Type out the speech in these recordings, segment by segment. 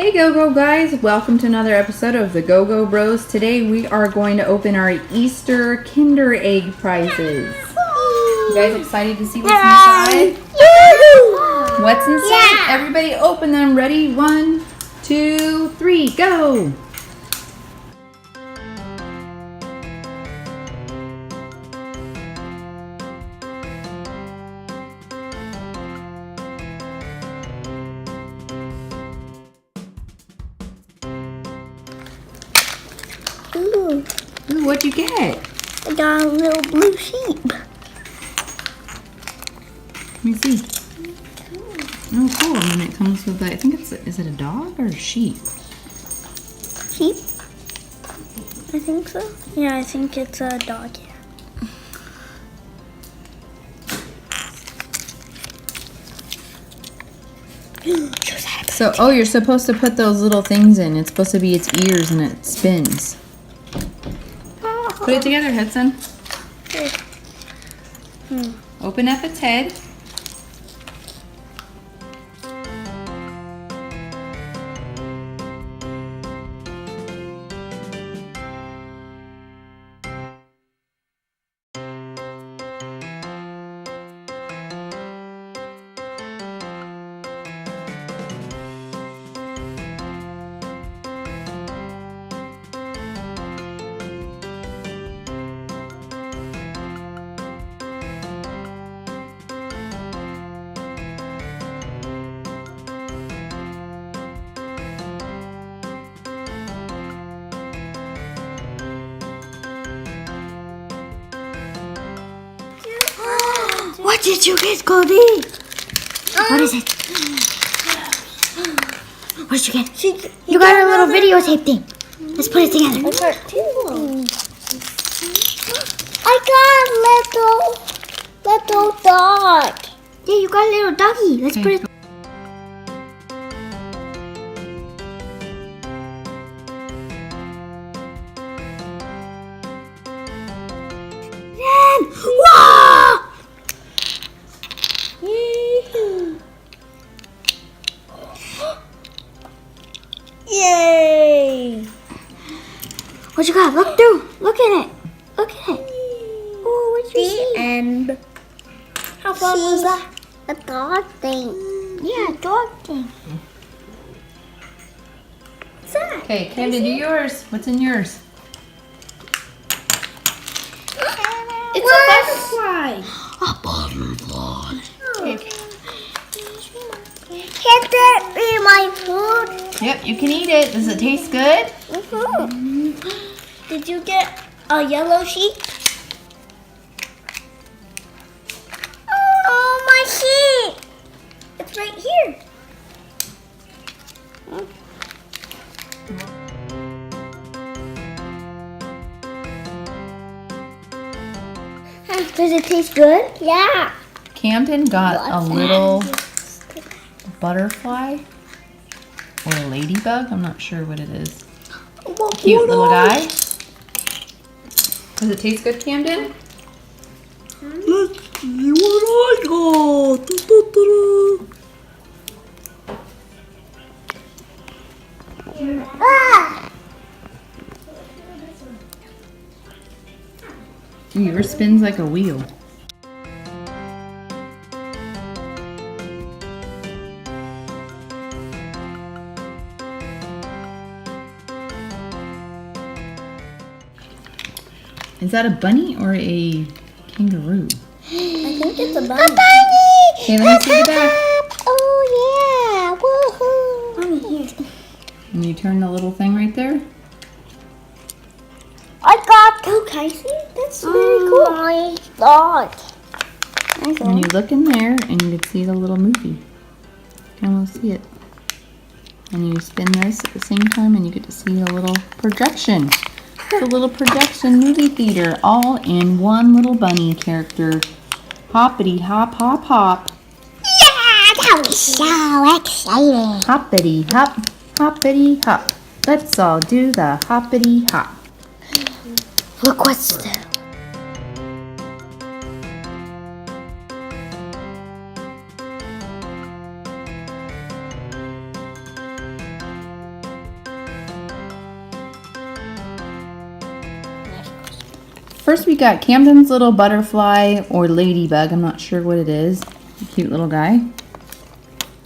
Hey Go-Go guys, welcome to another episode of the Go-Go Bros. Today we are going to open our Easter Kinder Egg prizes. You guys excited to see what's inside? What's inside? Yeah. Everybody open them. Ready? 1, 2, 3, go! Ooh, Ooh, what'd you get? I got a little blue sheep. Let me see. Oh, cool. And then it comes with, I think it's, is it a dog or a sheep? Sheep? I think so. Yeah, I think it's a dog here. So, oh, you're supposed to put those little things in. It's supposed to be its ears and it spins. Put it together, Hudson. Open up its head. What did you get, Cody? What is it? What did you get? You got a little videotape thing. Let's put it together. I got a little dog. Yeah, you got a little doggy. Let's put it. Whoa! Yay! What you got? Look through. Look at it. Look at it. Oh, what you see? And how fun was that? A dog thing. Yeah, a dog thing. What's that? Okay, Camden, do yours. What's in yours? It's a butterfly. A butterfly. Can that be my food? Yep, you can eat it. Does it taste good? Did you get a yellow sheep? Oh, my sheep! It's right here. Does it taste good? Yeah. Camden got a What's that? little butterfly or a ladybug. I'm not sure what it is. Cute little guy. Does it taste good, Camden? Let's see what I got. Da-da-da-da. Yours spins like a wheel. Is that a bunny or a kangaroo? I think it's a bunny. Okay, let me see the back. Oh yeah! Woohoo! Here. And you turn the little thing right there. I got two. Can I see? That's very cool. My dog. And you look in there and you can see the little movie. You can almost see it. And you spin this at the same time and you get to see a little projection. It's a little projection movie theater all in one little bunny character. Hoppity hop hop hop. Yeah, that was so exciting. Hoppity hop, hoppity hop. Let's all do the hoppity hop. Look what's there. first we got Camden's little butterfly or ladybug. I'm not sure what it is. A cute little guy.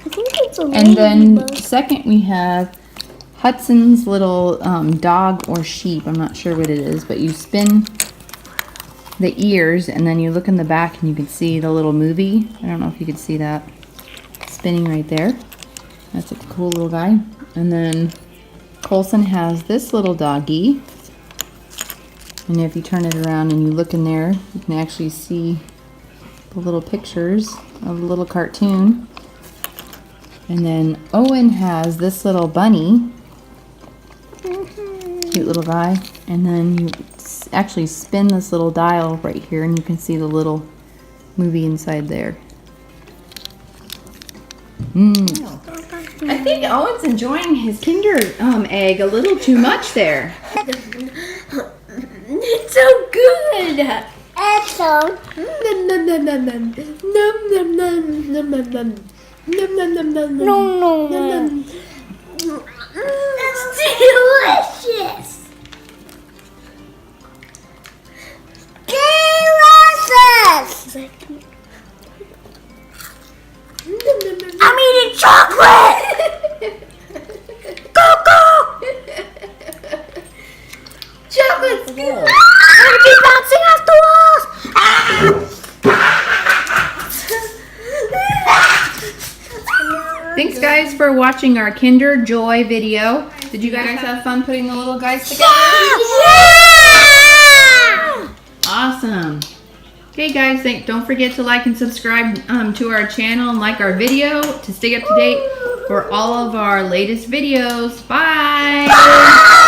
I think it's a And then ladybug. second we have Hudson's little dog or sheep. I'm not sure what it is, but you spin the ears and then you look in the back and you can see the little movie. I don't know if you can see that spinning right there. That's a cool little guy. And then Colson has this little doggy. And if you turn it around and you look in there, you can actually see the little pictures of the little cartoon. And then Owen has this little bunny. Cute little guy. And then you actually spin this little dial right here and you can see the little movie inside there. I think Owen's enjoying his Kinder egg a little too much there. It's so good. It's so. No. It's delicious. Delicious. I'm eating chocolate. Go. Chocolate's good. I'm gonna keep bouncing off the walls. Thanks guys for watching our Kinder Joy video. Did you guys have fun putting the little guys together? Yeah! Awesome. Okay guys, don't forget to like and subscribe to our channel and like our video to stay up to date for all of our latest videos. Bye!